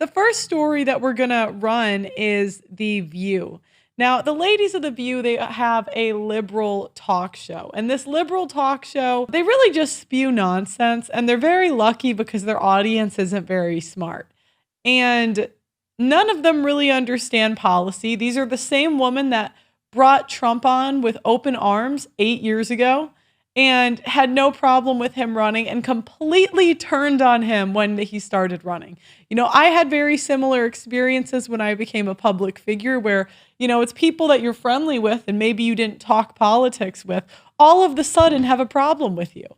The first story that we're going to run is The View. Now, the ladies of The View, they have a liberal talk show. And this liberal talk show, they really just spew nonsense. And they're very lucky because their audience isn't very smart. And none of them really understand policy. These are the same women that brought Trump on with open arms 8 years ago and had no problem with him running and completely turned on him when he started running. You know, I had very similar experiences when I became a public figure where, you know, it's people that you're friendly with and maybe you didn't talk politics with, all of the sudden have a problem with you.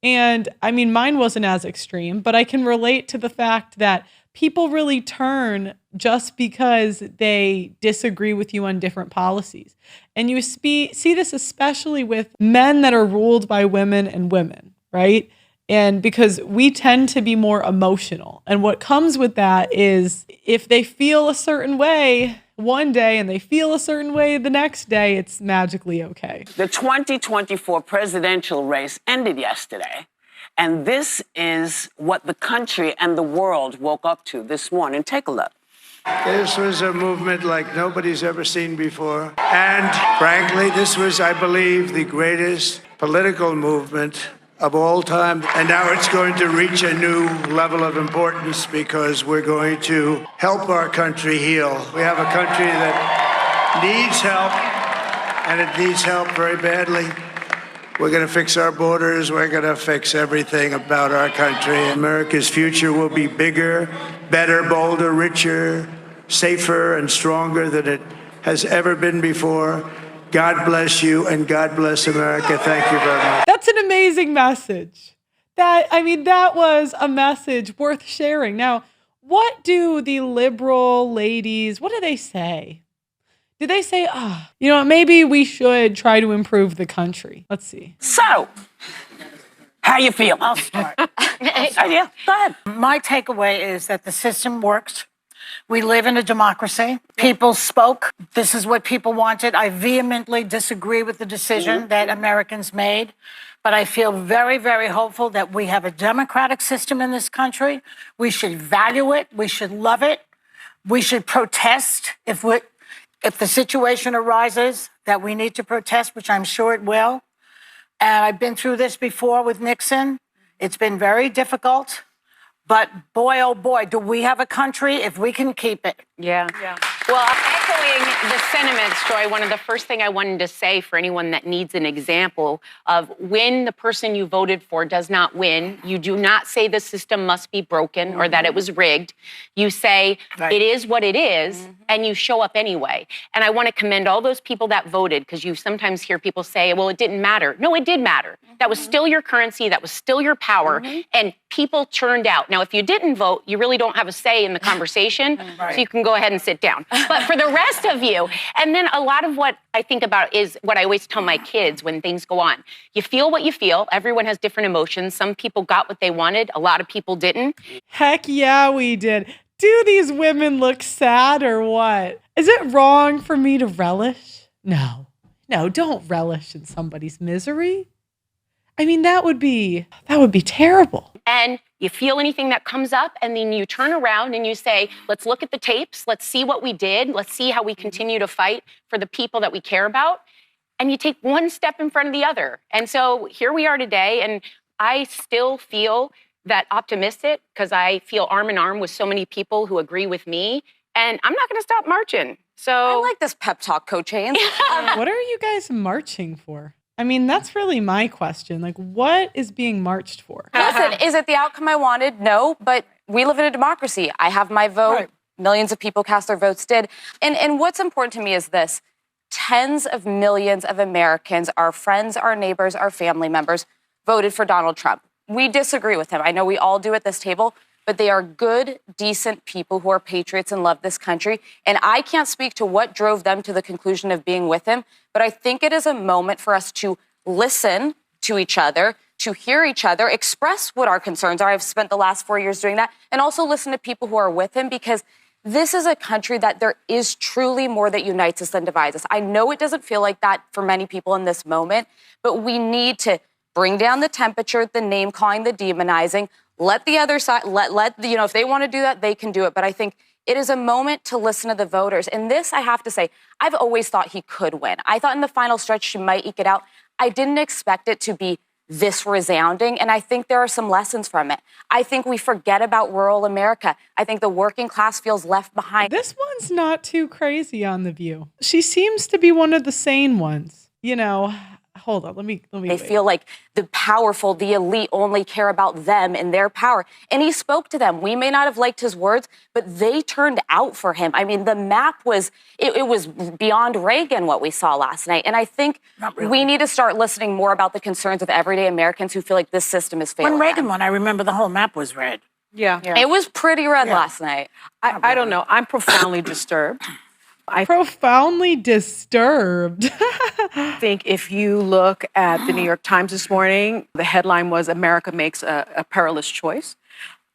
And I mean, mine wasn't as extreme, but I can relate to the fact that people really turn just because they disagree with you on different policies. And you see this especially with men that are ruled by women and women, right? And because we tend to be more emotional. And what comes with that is if they feel a certain way one day and they feel a certain way the next day, it's magically okay. The 2024 presidential race ended yesterday. And this is what the country and the world woke up to this morning. Take a look. This was a movement like nobody's ever seen before. And frankly, this was, I believe, the greatest political movement of all time. And now it's going to reach a new level of importance because we're going to help our country heal. We have a country that needs help, and it needs help very badly. We're going to fix our borders. We're going to fix everything about our country. America's future will be bigger, better, bolder, richer, safer, and stronger than it has ever been before. God bless you, and God bless America. Thank you very much. That's an amazing message. That was a message worth sharing. Now, what do the liberal ladies, what do they say? Did they say, you know, maybe we should try to improve the country? Let's see. So, how you feel? I'll start. Yeah, go ahead. My takeaway is that the system works. We live in a democracy. People spoke. This is what people wanted. I vehemently disagree with the decision that Americans made. But I feel very, very hopeful that we have a democratic system in this country. We should value it. We should love it. We should protest if the situation arises that we need to protest, which I'm sure it will. And I've been through this before with Nixon. It's been very difficult. But boy, oh boy, do we have a country if we can keep it. Yeah. Well, echoing the sentiments, Joy, one of the first thing I wanted to say for anyone that needs an example of when the person you voted for does not win, you do not say the system must be broken or that it was rigged. You say it is what it is, and you show up anyway. And I want to commend all those people that voted, because you sometimes hear people say, well, it didn't matter. No, it did matter. That was still your currency. That was still your power. And people turned out. Now, if you didn't vote, you really don't have a say in the conversation, so you can go ahead and sit down. But for the rest of you, and then a lot of what I think about is what I always tell my kids when things go on. You feel what you feel. Everyone has different emotions. Some people got what they wanted. A lot of people didn't. Heck yeah, we did. Do these women look sad or what? Is it wrong for me to relish? No, don't relish in somebody's misery. I mean, that would be terrible. And you feel anything that comes up, and then you turn around and you say, let's look at the tapes. Let's see what we did. Let's see how we continue to fight for the people that we care about. And you take one step in front of the other. And so here we are today, and I still feel that optimistic because I feel arm in arm with so many people who agree with me. And I'm not going to stop marching. So I like this pep talk, Coach Haynes. What are you guys marching for? I mean, that's really my question. Like, what is being marched for? Listen, is it the outcome I wanted? No, but we live in a democracy. I have my vote. Right. Millions of people cast their votes did. And what's important to me is this. Tens of millions of Americans, our friends, our neighbors, our family members, voted for Donald Trump. We disagree with him. I know we all do at this table, but they are good, decent people who are patriots and love this country. And I can't speak to what drove them to the conclusion of being with him, but I think it is a moment for us to listen to each other, to hear each other, express what our concerns are. I've spent the last 4 years doing that, and also listen to people who are with him, because this is a country that there is truly more that unites us than divides us. I know it doesn't feel like that for many people in this moment, but we need to bring down the temperature, the name calling, the demonizing. Let the other side, if they want to do that, they can do it. But I think it is a moment to listen to the voters. And this, I have to say, I've always thought he could win. I thought in the final stretch she might eke it out. I didn't expect it to be this resounding, and I think there are some lessons from it. I think we forget about rural America. I think the working class feels left behind. This one's not too crazy on The View. She seems to be one of the sane ones. Hold on, let me They wait. feel like the powerful, the elite only care about them and their power. And he spoke to them. We may not have liked his words, but they turned out for him. I mean, the map was, it was beyond Reagan what we saw last night. And I think we need to start listening more about the concerns of everyday Americans who feel like this system is failing. When Reagan them. won, I remember the whole map was red. Yeah. It was pretty red last night. I don't know. I'm profoundly disturbed. Profoundly disturbed. I think if you look at the New York Times this morning, the headline was America makes a perilous choice.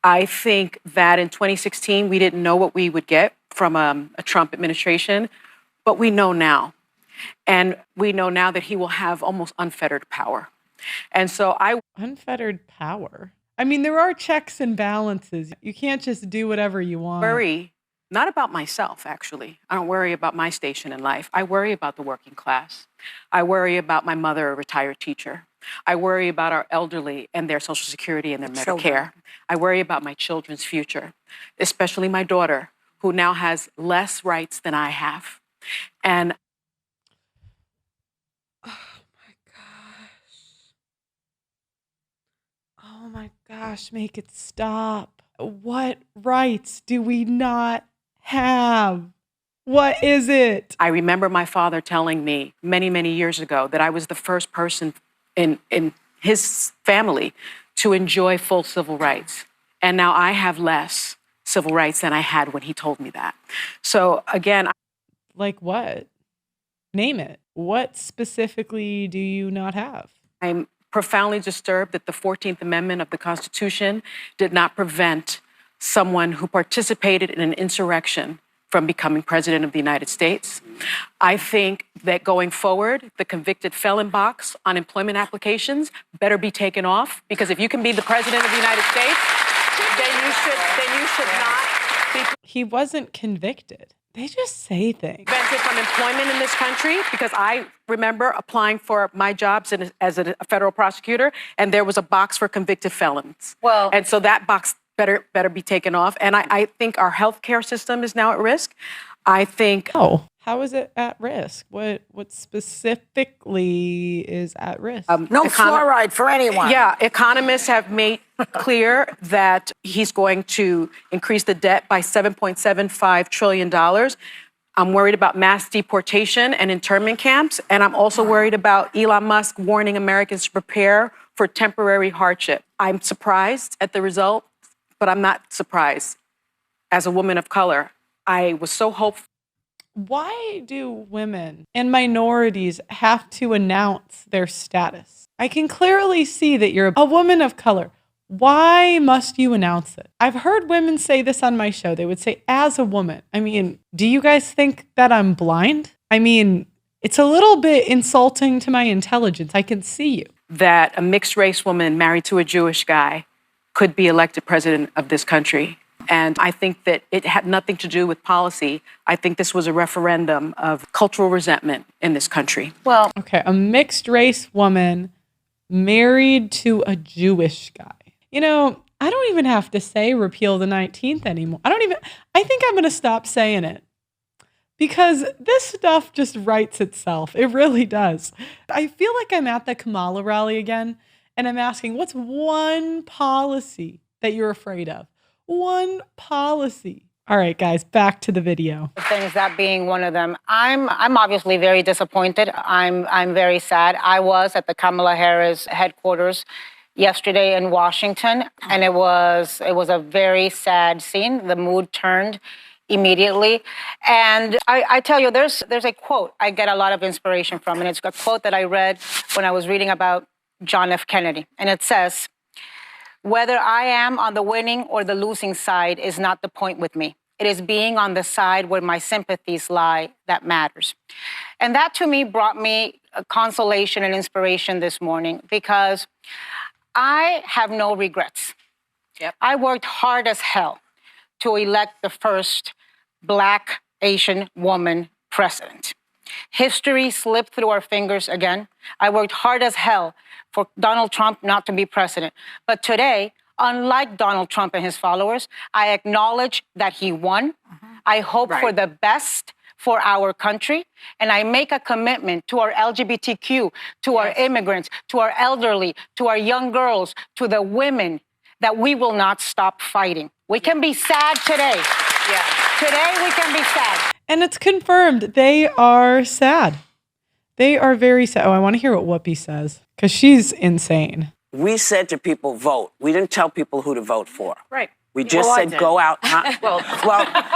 I think that in 2016, we didn't know what we would get from a Trump administration, but we know now. And we know now that he will have almost unfettered power. And so Unfettered power. I mean, there are checks and balances. You can't just do whatever you want. worry not about myself, actually. I don't worry about my station in life. I worry about the working class. I worry about my mother, a retired teacher. I worry about our elderly and their Social Security and their Medicare. I worry about my children's future, especially my daughter, who now has less rights than I have. And Oh my gosh, make it stop. What rights do we not have? What is it? I remember my father telling me many, many years ago that I was the first person in his family to enjoy full civil rights. And now I have less civil rights than I had when he told me that. So again, Like what? Name it. What specifically do you not have? I'm profoundly disturbed that the 14th Amendment of the Constitution did not prevent someone who participated in an insurrection from becoming president of the United States. I think that going forward, the convicted felon box on employment applications better be taken off, because if you can be the president of the United States, then you should not be He wasn't convicted. They just say things. prevented from employment in this country, because I remember applying for my jobs as a federal prosecutor, and there was a box for convicted felons. Well- and so that box better be taken off. And I think our healthcare system is now at risk. I think Oh, how is it at risk? What specifically is at risk? No fluoride for anyone. Yeah, economists have made clear that he's going to increase the debt by $7.75 trillion. I'm worried about mass deportation and internment camps. And I'm also worried about Elon Musk warning Americans to prepare for temporary hardship. I'm surprised at the result, but I'm not surprised. As a woman of color, I was so hopeful. Why do women and minorities have to announce their status? I can clearly see that you're a woman of color. Why must you announce it? I've heard women say this on my show. They would say, as a woman. I mean, do you guys think that I'm blind? I mean, it's a little bit insulting to my intelligence. I can see you. That a mixed race woman married to a Jewish guy could be elected president of this country. And I think that it had nothing to do with policy. I think this was a referendum of cultural resentment in this country. Well, Okay, a mixed race woman married to a Jewish guy. You know, I don't even have to say repeal the 19th anymore. I think I'm going to stop saying it. Because this stuff just writes itself. It really does. I feel like I'm at the Kamala rally again, and I'm asking, what's one policy that you're afraid of? One policy. All right, guys, back to the video. Things, that being one of them. I'm obviously very disappointed. I'm very sad. I was at the Kamala Harris headquarters yesterday in Washington, and it was a very sad scene. The mood turned immediately. And I tell you, there's a quote I get a lot of inspiration from, and it's a quote that I read when I was reading about John F. Kennedy. And it says, "Whether I am on the winning or the losing side is not the point with me. It is being on the side where my sympathies lie that matters." And that to me brought me a consolation and inspiration this morning, because I have no regrets. Yep. I worked hard as hell to elect the first Black Asian woman president. History slipped through our fingers again. I worked hard as hell for Donald Trump not to be president. But today, unlike Donald Trump and his followers, I acknowledge that he won. I hope for the best for our country. And I make a commitment to our LGBTQ, to our immigrants, to our elderly, to our young girls, to the women, that we will not stop fighting. We can be sad today. Today we can be sad. And it's confirmed. They are sad. They are very sad. Oh, I want to hear what Whoopi says, because she's insane. We said to people, vote. We didn't tell people who to vote for. Right. We just said, go out. Well,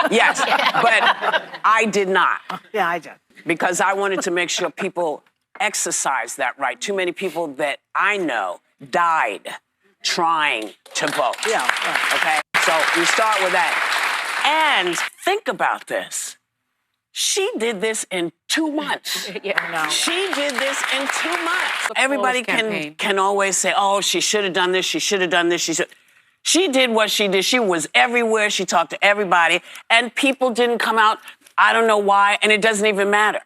yes, but I did not. Yeah, I did. Because I wanted to make sure people exercise that right. Too many people that I know died trying to vote. Yeah. Okay? So we start with that. And think about this. She did this in 2 months. She did this in 2 months. Everybody can always say, oh, she should have done this, she should have done this, She did what she did. She was everywhere. She talked to everybody. And people didn't come out. I don't know why. And it doesn't even matter.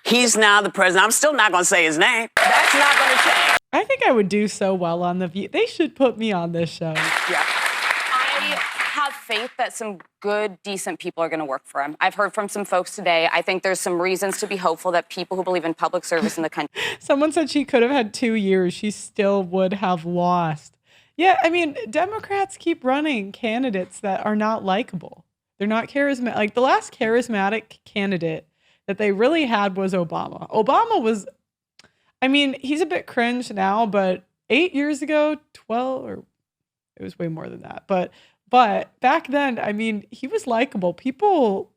He's now the president. I'm still not going to say his name. That's not going to change. I think I would do so well on The View. They should put me on this show. Yeah. I have faith that some good, decent people are going to work for him. I've heard from some folks today. I think there's some reasons to be hopeful that people who believe in public service in the country. Someone said she could have had 2 years. She still would have lost. Yeah, I mean, Democrats keep running candidates that are not likable. They're not charismatic. Like the last charismatic candidate that they really had was Obama. Obama was, I mean, he's a bit cringe now, but 8 years ago, 12, or it was way more than that. But back then, I mean, he was likable. People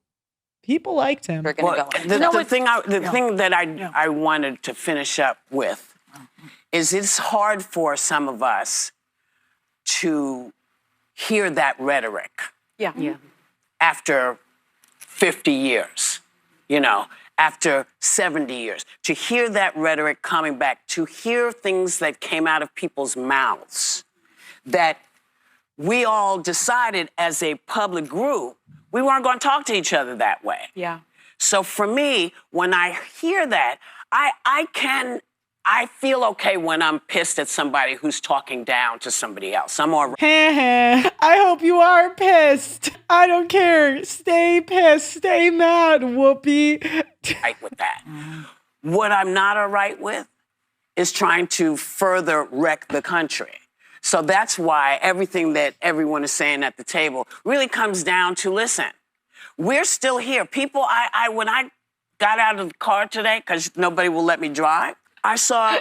liked him. Well, the thing that I wanted to finish up with is it's hard for some of us to hear that rhetoric after 50 years, after 70 years, to hear that rhetoric coming back, to hear things that came out of people's mouths that we all decided as a public group, we weren't going to talk to each other that way. Yeah. So for me, when I hear that, I feel okay when I'm pissed at somebody who's talking down to somebody else. I'm all right. I hope you are pissed. I don't care. Stay pissed. Stay mad, Whoopi. Right with that. What I'm not all right with is trying to further wreck the country. So that's why everything that everyone is saying at the table really comes down to, listen, we're still here. People, when I got out of the car today, because nobody will let me drive, I saw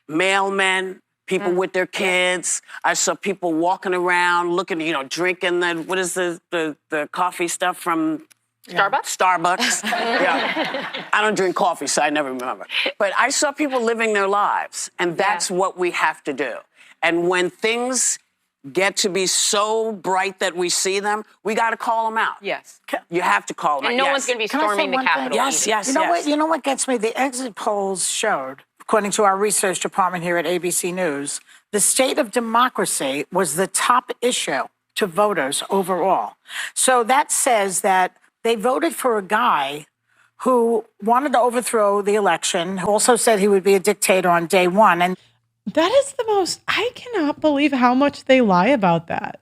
mailmen, people with their kids. I saw people walking around, looking, drinking what is the coffee stuff from Starbucks. Yeah. I don't drink coffee, so I never remember. But I saw people living their lives, and that's what we have to do. And when things get to be so bright that we see them, we got to call them out. Yes. You have to call them out. And no one's going to be storming the Capitol. Yes. You know what gets me? The exit polls showed, according to our research department here at ABC News, the state of democracy was the top issue to voters overall. So that says that they voted for a guy who wanted to overthrow the election, who also said he would be a dictator on day one. And That is the most, I cannot believe how much they lie about that.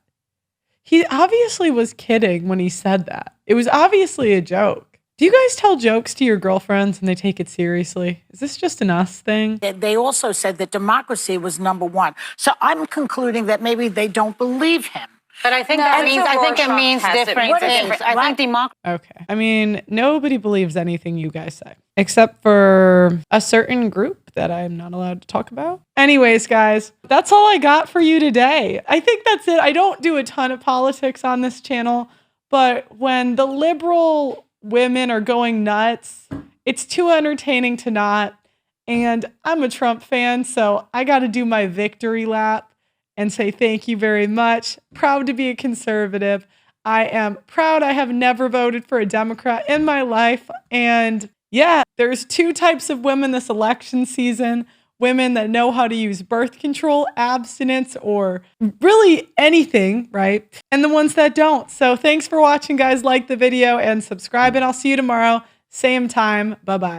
He obviously was kidding when he said that. It was obviously a joke. Do you guys tell jokes to your girlfriends and they take it seriously? Is this just an us thing? they also said that democracy was number one. So I'm concluding that maybe they don't believe him. But I think it means different things. I think democracy. Okay. I mean, nobody believes anything you guys say, except for a certain group that I'm not allowed to talk about. Anyways, guys, that's all I got for you today. I think that's it. I don't do a ton of politics on this channel, but when the liberal women are going nuts, it's too entertaining to not. And I'm a Trump fan, so I got to do my victory lap and say thank you very much. Proud to be a conservative. I am proud I have never voted for a Democrat in my life. And yeah, there's two types of women this election season. women that know how to use birth control, abstinence, or really anything, right? And the ones that don't. So thanks for watching, guys. Like the video and subscribe, and I'll see you tomorrow. Same time. Bye-bye.